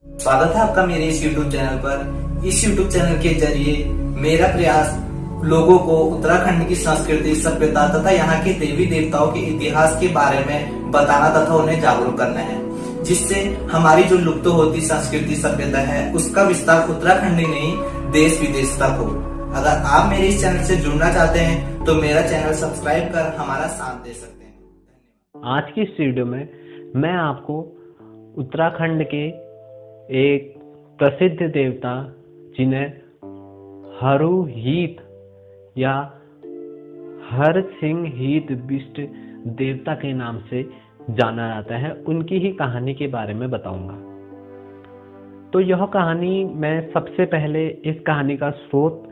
स्वागत है आपका मेरे इस YouTube चैनल पर। इस YouTube चैनल के जरिए मेरा प्रयास लोगों को उत्तराखंड की संस्कृति, सभ्यता तथा यहाँ के देवी देवताओं के इतिहास के बारे में बताना तथा उन्हें जागरूक करना है, जिससे हमारी जो लुप्त होती संस्कृति सभ्यता है उसका विस्तार उत्तराखंड ही नहीं देश विदेश तक हो। अगर आप मेरे इस चैनल से जुड़ना चाहते हैं तो मेरा चैनल सब्सक्राइब कर हमारा साथ दे सकते हैं। आज की इस वीडियो में मैं आपको उत्तराखंड के एक प्रसिद्ध देवता जिन्हें हरुहीत या हर सिंह हीत बिष्ट देवता के नाम से जाना जाता है, उनकी ही कहानी के बारे में बताऊंगा। तो यह कहानी, मैं सबसे पहले इस कहानी का स्रोत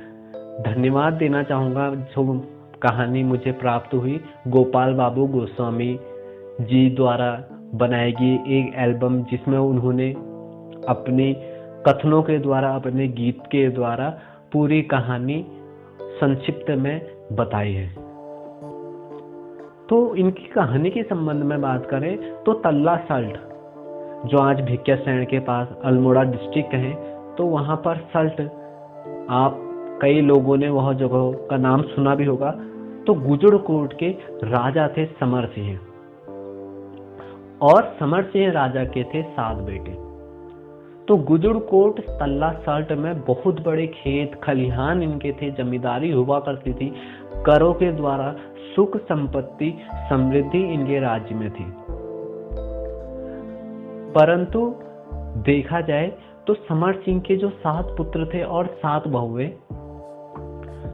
धन्यवाद देना चाहूँगा। जो कहानी मुझे प्राप्त हुई गोपाल बाबू गोस्वामी जी द्वारा बनाई गई एक एल्बम, जिसमें उन्होंने अपने कथनों के द्वारा, अपने गीत के द्वारा पूरी कहानी संक्षिप्त में बताई है। तो इनकी कहानी के संबंध में बात करें तो तल्ला सल्ट, जो आज भिकियासैंण के पास अल्मोड़ा डिस्ट्रिक्ट है, तो वहाँ पर सल्ट, आप कई लोगों ने वह जगह का नाम सुना भी होगा। तो गुजड़कोट के राजा थे समर सिंह, और समर सिंह राजा के थे 7 बेटे। तो गुजड़कोट तल्ला सल्ट में बहुत बड़े खेत खलिहान इनके थे, जमींदारी हुआ करती थी, करों के द्वारा सुख संपत्ति समृद्धि इनके राज्य में थी। परंतु देखा जाए तो समर सिंह के जो 7 पुत्र थे और 7 बहुएं,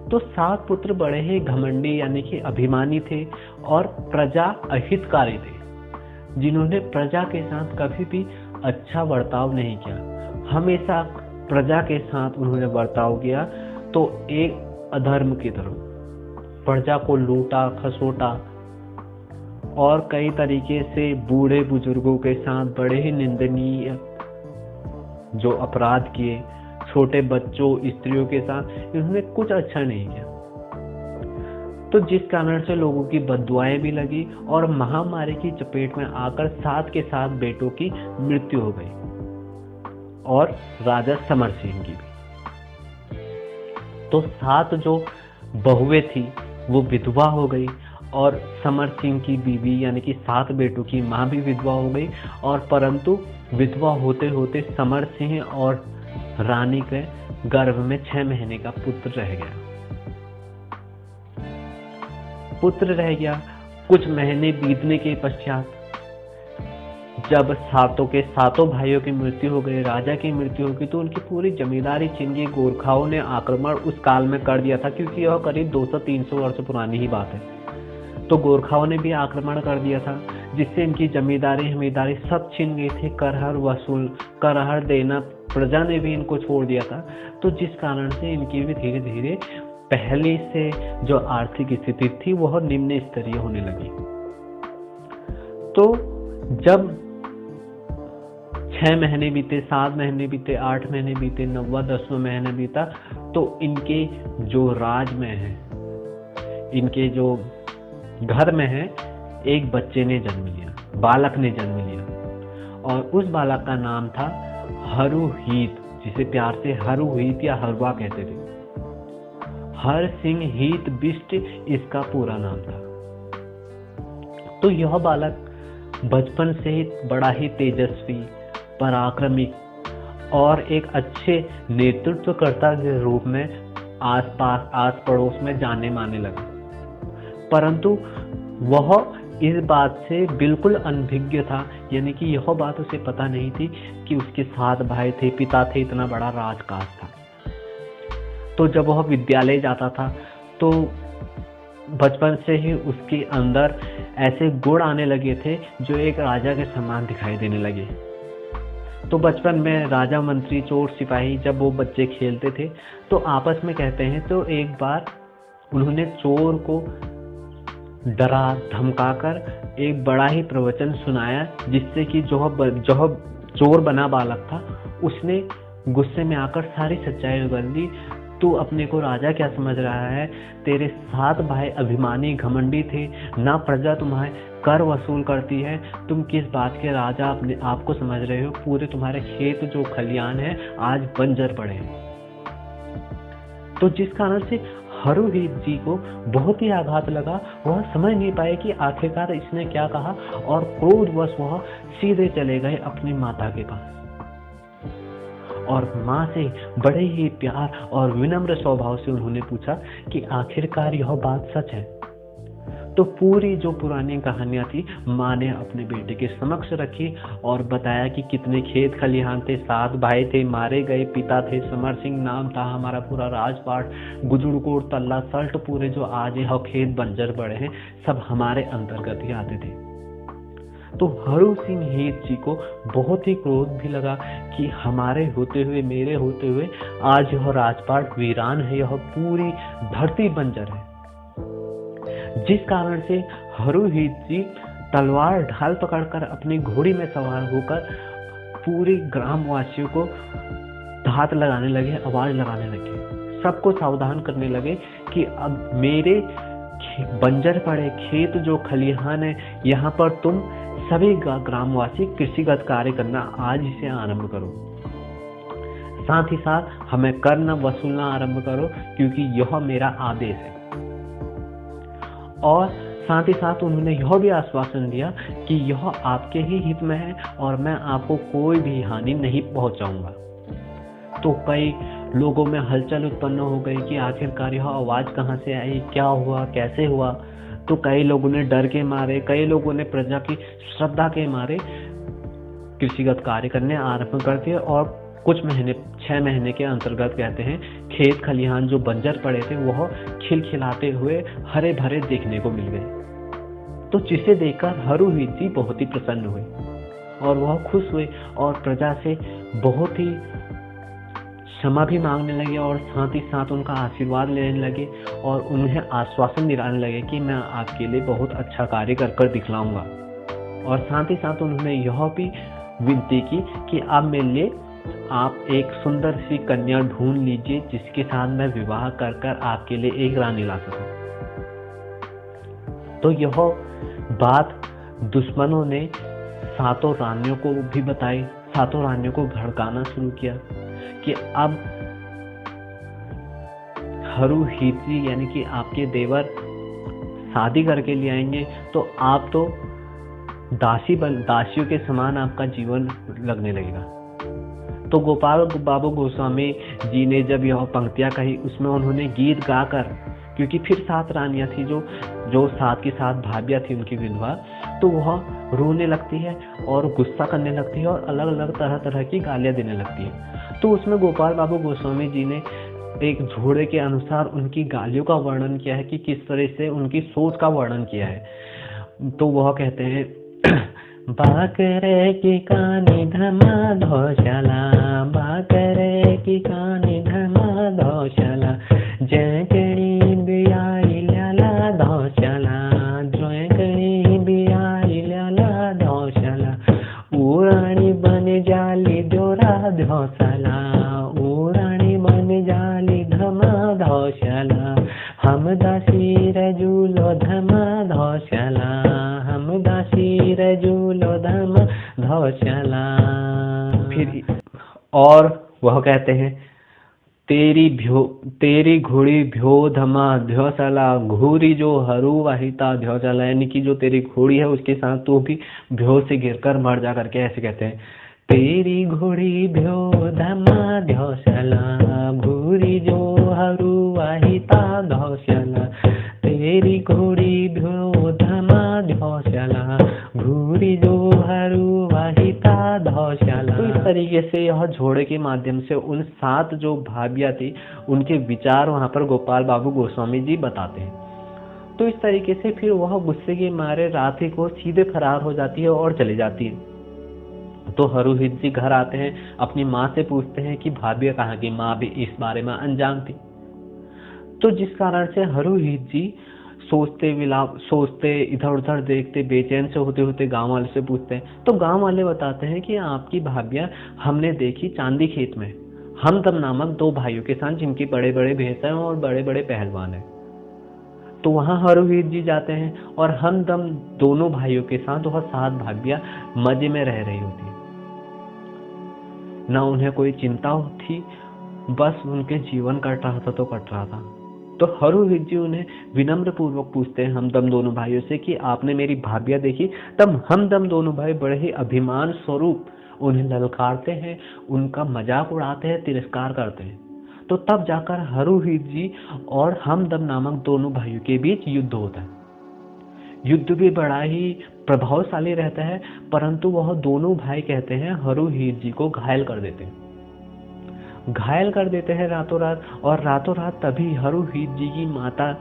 तो 7 पुत्र बड़े ही घमंडी यानी कि अभिमानी थे और प्रजा अहितकारी थे, जिन्होंने प्रजा के साथ कभी भी अच्छा बर्ताव नहीं किया। हमेशा प्रजा के साथ उन्होंने बर्ताव किया तो एक अधर्म की तरह प्रजा को लूटा खसोटा और कई तरीके से बूढ़े बुजुर्गों के साथ बड़े ही निंदनीय जो अपराध किए, छोटे बच्चों स्त्रियों के साथ इन्होंने कुछ अच्छा नहीं किया। तो जिस कारण से लोगों की बददुआएं भी लगी और महामारी की चपेट में आकर 7 के 7 बेटों की मृत्यु हो गई, और राजा समर सिंह की भी। तो 7 जो बहुएं थी वो विधवा हो गई, और समर सिंह की बीवी यानी कि 7 बेटों की मां भी विधवा हो गई। और परंतु विधवा होते होते समर सिंह और रानी के गर्भ में 6 महीने का पुत्र रह गया। कुछ महीने बीतने के पश्चात जब 7 के 7 भाइयों की मृत्यु हो गई, राजा की मृत्यु हो गई, तो उनकी पूरी जमींदारी छीन गई। गोरखाओं ने आक्रमण उस काल में कर दिया था, क्योंकि यह करीब 200-300 वर्ष पुरानी ही बात है। तो गोरखाओं ने भी आक्रमण कर दिया था, जिससे इनकी जमींदारी सब छीन गई थी। करहर देना प्रजा ने भी इनको छोड़ दिया था। तो जिस कारण से इनकी भी धीरे धीरे पहले से जो आर्थिक स्थिति थी वह निम्न स्तरीय होने लगी। तो जब 6 महीने बीते, 7 महीने बीते, 8 महीने बीते, 9वां 10वां महीना बीता, तो इनके जो राज में है, इनके जो घर में है, एक बच्चे ने जन्म लिया, बालक ने जन्म लिया, और उस बालक का नाम था हरुहीत, जिसे प्यार से हरुहीत या हरवा कहते थे। हर सिंह हीत बिष्ट इसका पूरा नाम था। तो यह बालक बचपन से ही बड़ा ही तेजस्वी, पराक्रमी और एक अच्छे नेतृत्वकर्ता के रूप में आसपास आस पड़ोस में जाने माने लगा। परंतु वह इस बात से बिल्कुल अनभिज्ञ था, यानी कि यह बात उसे पता नहीं थी कि उसके 7 भाई थे, पिता थे, इतना बड़ा राजकाज था। तो जब वह विद्यालय जाता था तो बचपन से ही उसके अंदर ऐसे गुण आने लगे थे जो एक राजा के समान दिखाई देने लगे। तो बचपन में राजा, मंत्री, चोर, सिपाही जब वो बच्चे खेलते थे तो आपस में कहते हैं, तो एक बार उन्होंने चोर को डरा धमकाकर एक बड़ा ही प्रवचन सुनाया, जिससे कि जो चोर बना बालक था उसने गुस्से में आकर सारी सच्चाई उगल दी। तू अपने को राजा क्या समझ रहा है? तेरे 7 भाई अभिमानी घमंडी थे, ना प्रजा तुम्हें कर वसूल करती है। तुम किस बात के राजा अपने आप को समझ रहे हो? पूरे तुम्हारे खेत जो खलियान है आज बंजर पड़े हैं। तो जिस कारण से हरुहित जी को बहुत ही आघात लगा। वह समझ नहीं पाए कि आखिरकार इसने क्या कहा, और क्रोधवश वह सीधे चले गए अपनी माता के पास और माँ से बड़े ही प्यार और विनम्र स्वभाव से उन्होंने पूछा कि आखिरकार यह बात सच है। तो पूरी जो पुरानी कहानियां थी माँ ने अपने बेटे के समक्ष रखी और बताया कि कितने खेत खलिहान थे, 7 भाई थे, मारे गए पिता थे, समर सिंह नाम था, हमारा पूरा राजपाट, गुजड़कोट, तल्ला, सल्ट, पूरे जो आज यह खेत बंजर पड़े हैं सब हमारे अंतर्गत ही आते थे। तो हरु सिंह हेत जी को बहुत ही क्रोध भी लगा कि हमारे होते हुए, मेरे होते हुए आज यह राजपाट वीरान है, यह पूरी धरती बंजर है। जिस कारण से हरुहित जी तलवार ढाल पकड़कर अपनी घोड़ी में सवार होकर पूरे ग्रामवासियों को घात लगाने लगे, आवाज लगाने लगे, सबको सावधान करने लगे कि अब मेरे बंजर पड़े खेत जो खलिहान है यहाँ पर तुम सभी ग्रामवासी कृषिगत कार्य करना आज से आरंभ करो। साथ ही साथ हमें कर न वसूलना आरंभ करो, क्योंकि यह मेरा आदेश है। और साथ ही साथ उन्होंने यह भी आश्वासन दिया कि यह आपके ही हित में है और मैं आपको कोई भी हानि नहीं पहुंचाऊंगा। तो कई लोगों में हलचल उत्पन्न हो गई कि आखिरकार यह आवाज कहां से आई, क्या हुआ, कैसे हुआ। तो कई लोगों ने डर के मारे, कई लोगों ने प्रजा की श्रद्धा के मारे कृषिगत कार्य करने आरंभ कर दिए और कुछ महीने, 6 महीने के अंतर्गत कहते हैं खेत खलिहान जो बंजर पड़े थे वह खिलखिलाते हुए हरे भरे देखने को मिल गए। तो जिसे देखकर हरुहित जी बहुत ही प्रसन्न हुए और वह खुश हुए और प्रजा से बहुत ही क्षमा भी मांगने लगे और साथ ही साथ उनका आशीर्वाद लेने लगे और उन्हें आश्वासन दिलाने लगे कि मैं आपके लिए बहुत अच्छा कार्य कर दिखलाऊंगा। और साथ ही साथ उन्होंने यह भी विनती की कि आप मेरे लिए आप एक सुंदर सी कन्या ढूंढ लीजिए जिसके साथ मैं विवाह कर आपके लिए एक रानी ला सकूं। तो यह बात दुश्मनों ने 7 रानियों को भी बताई, 7 रानियों को भड़काना शुरू किया कि अब हरुहित जी यानी कि आपके देवर शादी करके ले आएंगे तो आप तो दासियों के समान आपका जीवन लगने लगेगा। तो गोपाल बाबू गोस्वामी जी ने जब यह पंक्तियां कही उसमें उन्होंने गीत गाकर, क्योंकि फिर 7 रानियां थी जो 7 की 7 भाभियां थी उनकी विधवा, तो वह रोने लगती है और गुस्सा करने लगती है और अलग अलग तरह तरह की गालियां देने लगती है। तो उसमें गोपाल बाबू गोस्वामी जी ने एक झोड़े के अनुसार उनकी गालियों का वर्णन किया है कि किस तरह से उनकी सोच का वर्णन किया है। तो वह कहते हैं बाकरे की कानी धमा धोशाला, बाकरे की कानी धमा धोशाला, जयकणी बियाई लाला धोशाला, जयकणी बियाई लाला धोशाला, उराणी बन जाली डोरा धोशाला, उराणी बन जाली धमा धोशाला, हम दासी रजूलो धमा धोशाला, हम दासी रजूलो धमा धोशाला। फिर और वह कहते हैं तेरी घोड़ी भ्यो धमा ध्योशाला, घोरी जो हरू वाहिता ध्योशाला, यानी कि जो तेरी घोड़ी है उसके साथ तू भी भ्यो से गिरकर मर जा करके, ऐसे कहते हैं तेरी घोड़ी भ्यो धमा ध्योशाला, घोरी जो हरू वाहिता ध्योशाला, तेरी घोड़ी भ्यो धमा ध्योशाला, घोरी जो हरू वाहिता ध्योशाला। तो इस तरीके से यह झोड़े के माध्यम से उन 7 जो भाभियां थी उनके विचार वहां पर गोपाल बाबू गोस्वामी जी बताते हैं। तो इस तरीके से फिर वह गुस्से के मारे रात्रि को सीधे फरार हो जाती है और चली जाती है। तो हरुहित जी घर आते हैं, अपनी माँ से पूछते हैं कि भाभिया कहाँ की। माँ भी इस बारे में अनजान थी। तो जिस कारण से हरुहित जी सोचते इधर उधर देखते, बेचैन से होते होते गांव वाले से पूछते हैं। तो गांव वाले बताते हैं कि आपकी भाभिया हमने देखी चांदी खेत में हमदम नामक 2 भाइयों के साथ, जिनकी बड़े बड़े भैंस हैं और बड़े बड़े पहलवान हैं। तो वहाँ हरुवीर जी जाते हैं और हमदम दोनों भाइयों के साथ वह 7 भाभियां मजे में रह रही होती है। ना उन्हें कोई चिंता थी, बस उनके जीवन कट रहा था तो कट रहा था। तो हरुवीर जी उन्हें विनम्र पूर्वक पूछते हैं हमदम दोनों भाइयों से कि आपने मेरी भाभियां देखी? तब हमदम दोनों भाई बड़े ही अभिमान स्वरूप उन्हें ललकारते हैं, उनका मजाक उड़ाते हैं, तिरस्कार करते हैं। तो तब जाकर हरुवीर जी और हमदम नामक दोनों भाइयों के बीच युद्ध होता है। युद्ध भी बड़ा ही प्रभावशाली रहता है, परंतु वह दोनों भाई कहते हैं हरुवीर जी को घायल कर देते हैं। घायल कर देते हैं रातों रात, और रातों रात तभी हरुवीर जी की माता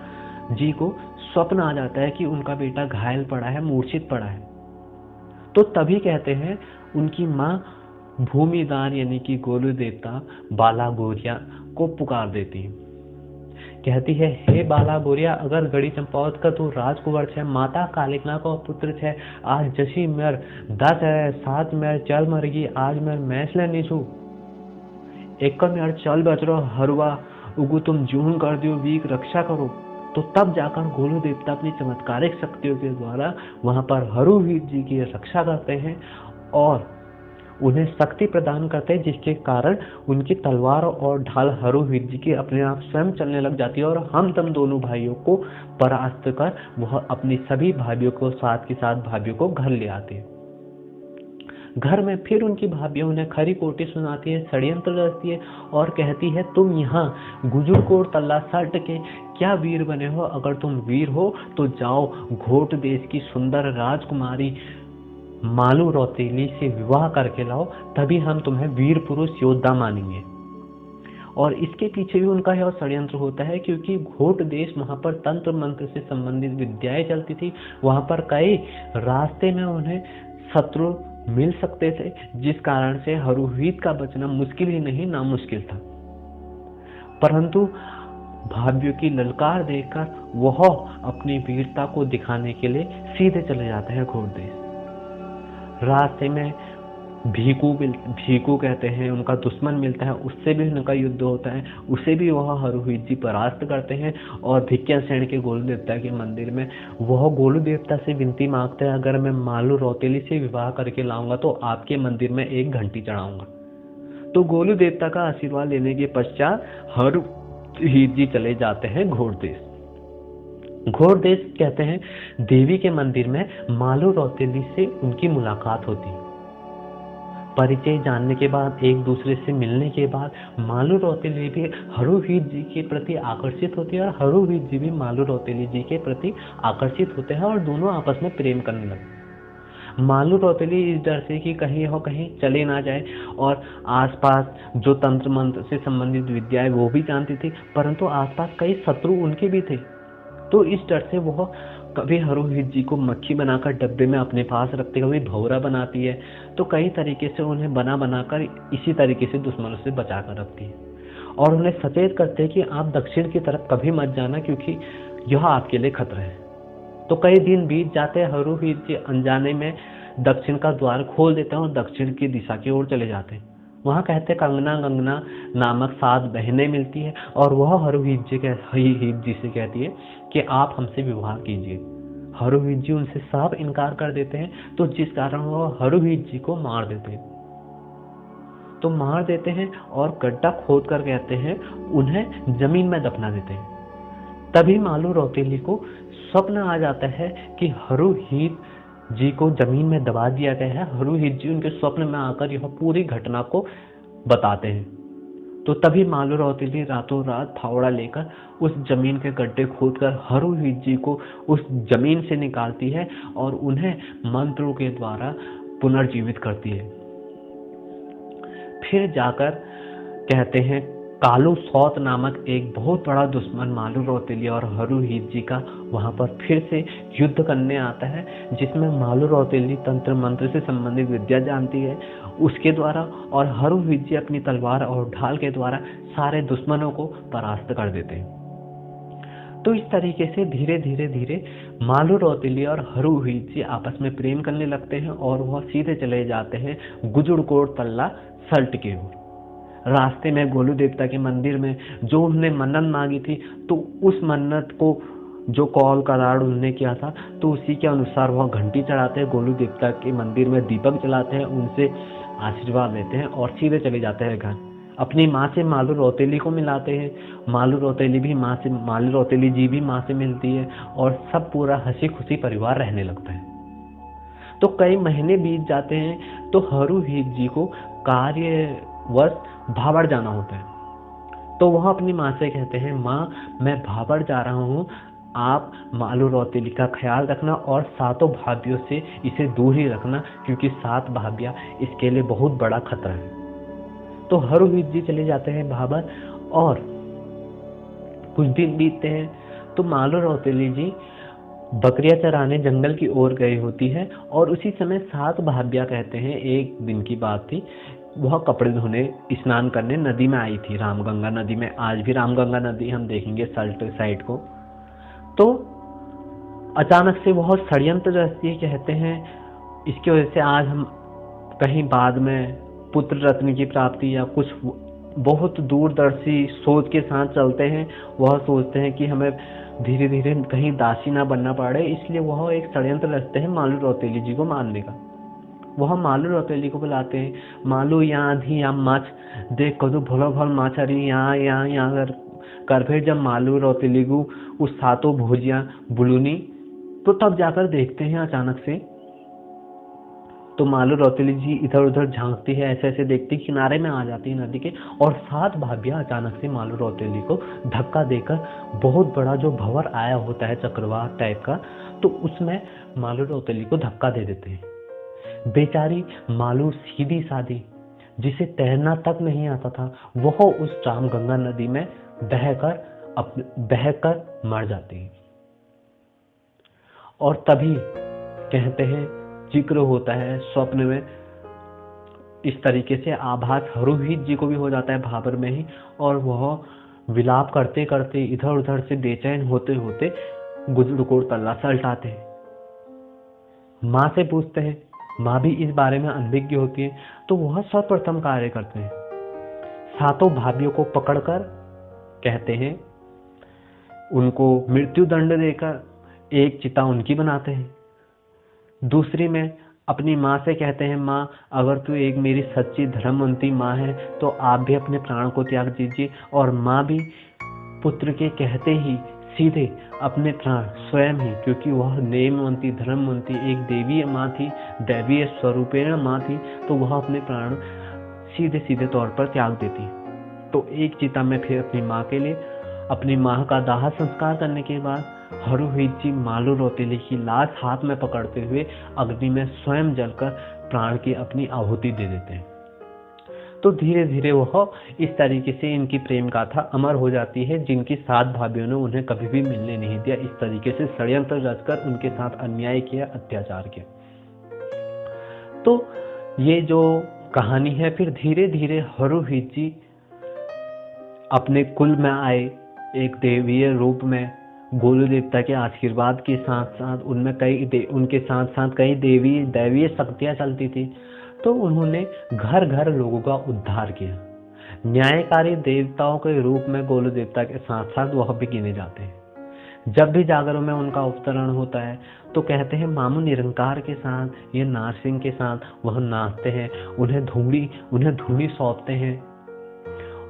जी को स्वप्न आ जाता है कि उनका बेटा घायल पड़ा है, मूर्छित पड़ा है। तो तभी कहते हैं उनकी माँ भूमिदार यानी कि गोलू देवता बाला गोरिया को पुकार देती है। कहती है, हे बाला गोरिया, अगर गड़ी चंपावत का तू राजकुंवर छे, माता कालिकना को पुत्र छे, आज जशी मेर 10 है, 7 मेर चल मरगी, आज मेर मैच लेनी छू, एक मेर चल बचरो हरवा उगु तुम जून कर दियो, वीक रक्षा करो। तो तब जाकर गोलू देवता अपनी चमत्कारिक शक्तियों के द्वारा वहां पर हरुवीर जी की रक्षा करते हैं और उन्हें शक्ति प्रदान करते हैं, जिसके कारण उनकी तलवार और ढाल हरुवीर जी की अपने आप स्वयं चलने लग जाती है और हमदम दोनों भाइयों को परास्त कर वह अपनी सभी भाइयों को साथ के साथ भाइयों को घर ले आते हैं। घर में फिर उनकी भाभियां उन्हें खरी कोटी सुनाती है, षड्यंत्र रचती है और कहती है, तुम यहाँ गुजुरकोट तल्ला सल्ट के क्या वीर बने हो? अगर तुम वीर हो तो जाओ घोट देश की सुंदर राजकुमारी मालू रौतेली से विवाह करके लाओ, तभी हम तुम्हें वीर पुरुष योद्धा मानेंगे। और इसके पीछे भी उनका यह षड्यंत्र होता है, क्योंकि घोट देश वहां पर तंत्र मंत्र से संबंधित विद्याएं चलती थी। वहां पर कई रास्ते में उन्हें शत्रु मिल सकते थे, जिस कारण से हरुवीर का बचना मुश्किल ही नहीं नामुश्किल था। परंतु भाभ्यों की ललकार देखकर वह अपनी वीरता को दिखाने के लिए सीधे चले जाते हैं घोट देश। रास्ते में भीकू कहते हैं, उनका दुश्मन मिलता है, उससे भी उनका युद्ध होता है, उसे भी वह हरुवीर जी परास्त करते हैं। और भिक्यासेन के गोलू देवता के मंदिर में वह गोलू देवता से विनती मांगते हैं, अगर मैं मालू रौतेली से विवाह करके लाऊंगा तो आपके मंदिर में एक घंटी चढ़ाऊंगा। तो गोलू देवता का आशीर्वाद लेने के पश्चात हरुवीर जी चले जाते हैं घोट देश। घोट देश कहते हैं देवी के मंदिर में मालू रौतेली से उनकी मुलाकात होती है। परिचय जानने के बाद, एक दूसरे से मिलने के बाद मालू रौतेली भी हरुवीर जी के प्रति आकर्षित होती है और हरुवीर जी भी मालू रौतेली जी के प्रति आकर्षित होते हैं और दोनों आपस में प्रेम करने लगते। मालू रौतेली इस डर से कि कहीं हो कहीं चले ना जाए और आसपास जो तंत्र मंत्र से संबंधित विद्याएं वो भी जानती थी, परंतु आसपास कई शत्रु उनके भी थे। तो इस डर से वह कभी हरुवीर जी को मक्खी बनाकर डब्बे में अपने पास रखते, कभी भौरा बनाती है, तो कई तरीके से उन्हें बनाकर इसी तरीके से दुश्मनों से बचा कर रखती है और उन्हें सचेत करते हैं कि आप दक्षिण की तरफ कभी मत जाना, क्योंकि यह आपके लिए खतरा है। तो कई दिन बीत जाते हैं, हरुवीर जी अनजाने में दक्षिण का द्वार खोल देते हैं और दक्षिण की दिशा की ओर चले जाते हैं। वहां कहते गंगना नामक 7 बहनें मिलती है और वह हरुवीर जी से कहती है कि आप हमसे विवाह कीजिए। हरुवीर जी उनसे साफ इनकार कर देते हैं, तो जिस कारण वह हरुवीर जी को मार देते हैं। तो मार देते हैं और गड्ढा खोद कर कहते हैं उन्हें जमीन में दफना देते हैं। तभी मालू रौतेली को स्वप्न आ जाता है कि हरुवीर जी को जमीन में दबा दिया गया है। हरुवीर जी उनके स्वप्न में आकर यह पूरी घटना को बताते हैं। तो तभी मालू रौतेली रातों रात फावड़ा लेकर उस जमीन के गड्ढे खोदकर हरुवीर जी को उस जमीन से निकालती है और उन्हें मंत्रों के द्वारा पुनर्जीवित करती है। फिर जाकर कहते हैं कालू सौत नामक एक बहुत बड़ा दुश्मन मालू रौतेली और हरुवीर जी का वहां पर फिर से युद्ध करने आता है, जिसमें मालू रौतेली तंत्र मंत्र से संबंधित विद्या जानती है उसके द्वारा, और हरुवीर जी अपनी तलवार और ढाल के द्वारा सारे दुश्मनों को परास्त कर देते हैं। तो इस तरीके से धीरे धीरे मालू रौतेली और हरुवीर जी आपस में प्रेम करने लगते हैं और वह सीधे चले जाते हैं गुजुड़कोट तल्ला सल्ट की ओर। रास्ते में गोलू देवता के मंदिर में जो उन्होंने मन्नत मांगी थी, तो उस मन्नत को जो कॉल करार उन्होंने किया था, तो उसी के अनुसार वह घंटी चढ़ाते हैं, गोलू देवता के मंदिर में दीपक जलाते हैं, उनसे आशीर्वाद लेते हैं और सीधे चले जाते हैं घर। अपनी माँ से मालू रौतेली को मिलाते हैं, मालू रौतेली जी भी माँ से मिलती है और सब पूरा हंसी खुशी परिवार रहने लगता है। तो कई महीने बीत जाते हैं, तो हरूहीत जी को कार्यवश भाबर जाना होता है। तो वह अपनी माँ से कहते हैं, माँ मैं भाबर जा रहा हूँ, आप मालू रौतेली का ख्याल रखना और सातों भाभीियों से इसे दूर ही रखना, क्योंकि 7 भाभीियाँ इसके लिए बहुत बड़ा खतरा है। तो हरूहीत जी चले जाते हैं भाबर और कुछ दिन बीतते हैं, तो मालू रौतेली जी बकरियां चराने जंगल की ओर गई होती है और उसी समय 7 भाभीियाँ कहते हैं, एक दिन की बात थी, वह कपड़े धोने स्नान करने नदी में आई थी, रामगंगा नदी में। आज भी रामगंगा नदी हम देखेंगे सल्ट साइड को। तो अचानक से वह षड्यंत्र रचती कहते हैं, इसकी वजह से आज हम कहीं बाद में पुत्र रत्न की प्राप्ति या कुछ बहुत दूरदर्शी सोच के साथ चलते हैं। वह सोचते हैं कि हमें धीरे धीरे कहीं दासी ना बनना पड़े, इसलिए वह एक षड्यंत्र रचते हैं मालू रौतेली जी को मारने का। वह मालू रौतेली को बुलाते हैं, मालू यहाँ थी यहाँ माछ देख कदू भलो भल माछ अरी यहाँ कर फिर जब मालू रौतेली को उस 7 भोजियाँ बुलूनी, तो तब जाकर देखते हैं अचानक से, तो मालू रौतेली जी इधर उधर झांकती है, ऐसे ऐसे देखती, किनारे में आ जाती है नदी के, और 7 भाभीियाँ अचानक से मालू रौतेली को धक्का देकर, बहुत बड़ा जो भंवर आया होता है चक्रवात टाइप का, तो उसमें मालू रौतेली को धक्का दे देते हैं। बेचारी मालू सीधी सादी, जिसे तैरना तक नहीं आता था, वह उस रामगंगा नदी में बहकर मर जाती है। और तभी कहते हैं, जिक्र होता है स्वप्न में, इस तरीके से आभास हरूहीत जी को भी हो जाता है भाबर में ही, और वह विलाप करते करते इधर उधर से बेचैन होते होते गुजरकोट तल्ला सल्टाते हैं। माँ से पूछते हैं, माँ भी इस बारे में अनभिज्ञ होती है। तो वह सर्वप्रथम कार्य करते हैं, 7 भाभीियों को पकड़कर कहते हैं, उनको मृत्यु दंड देकर एक चिता उनकी बनाते हैं। दूसरी में अपनी माँ से कहते हैं, माँ अगर तू एक मेरी सच्ची धर्मवंती माँ है तो आप भी अपने प्राण को त्याग दीजिए। और माँ भी पुत्र के कहते ही सीधे अपने प्राण स्वयं ही, क्योंकि वह नेमवंती धर्मवंती एक देवीय माँ थी, दैवीय स्वरूपेण माँ थी, तो वह अपने प्राण सीधे सीधे तौर पर त्याग देती। तो एक चिता में फिर अपनी माँ के लिए, अपनी माँ का दाह संस्कार करने के बाद हरूहीत जी मालू रौतेली की लाश हाथ में पकड़ते हुए अग्नि में स्वयं जलकर प्राण की अपनी आहुति दे देते हैं। तो धीरे धीरे वह इस तरीके से इनकी प्रेम गाथा अमर हो जाती है, जिनकी 7 भाभीियों ने उन्हें कभी भी मिलने नहीं दिया। इस तरीके से षड्यंत्र रचकर उनके साथ अन्याय किया, अत्याचार किया। तो ये जो कहानी है, फिर धीरे धीरे हरूहीत जी अपने कुल में आए, एक देवीय रूप में गोलू देवता के आशीर्वाद के साथ साथ उनमें उनके साथ साथ कई दैवीय शक्तियां चलती थी। तो उन्होंने घर घर लोगों का उद्धार किया। न्यायकारी देवताओं के रूप में गोलू देवता के साथ साथ वह भी गिने जाते हैं। जब भी जागरों में उनका अवतरण होता है तो कहते हैं, मामू निरंकार के साथ ये नारसिंह के साथ वह नाचते हैं, उन्हें धूड़ी सौंपते हैं।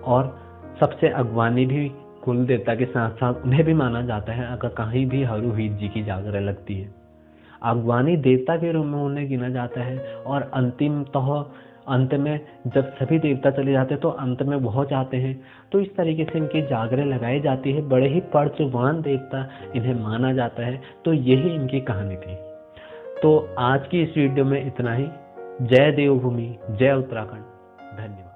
और सबसे अगवानी भी कुल देवता के साथ साथ उन्हें भी माना जाता है। अगर कहीं भी हरूहीत जी की जागरण लगती है, अगवानी देवता के रूप में उन्हें गिना जाता है। और अंत में जब सभी देवता चले जाते हैं तो अंत में वह जाते हैं। तो इस तरीके से इनकी जागरण लगाई जाती है। बड़े ही पर्चवान देवता इन्हें माना जाता है। तो यही इनकी कहानी थी। तो आज की इस वीडियो में इतना ही। जय देवभूमि, जय उत्तराखंड, धन्यवाद।